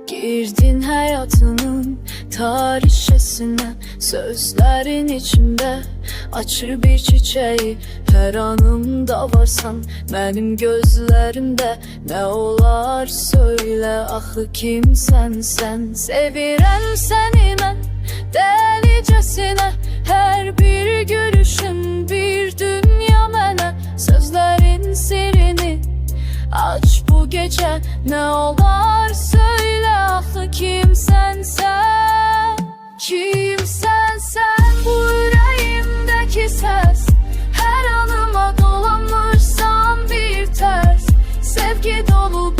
Girdin hayatının tarihçesine, sözlerin içinde açır bir çiçeği. Her anımda varsan benim gözlerimde, ne olar söyle axı kimsən sen? Sevirəm səni mən dəlicəsinə, hər bir görüşün bir dünya mənə. Sözlerin sirrini aç bu gece, ne olar söyle axı kimsən sen? Kimsən sen? Bu ürəyimdəki səs, hər anıma dolanırsan bir tərs. Sevgi dolu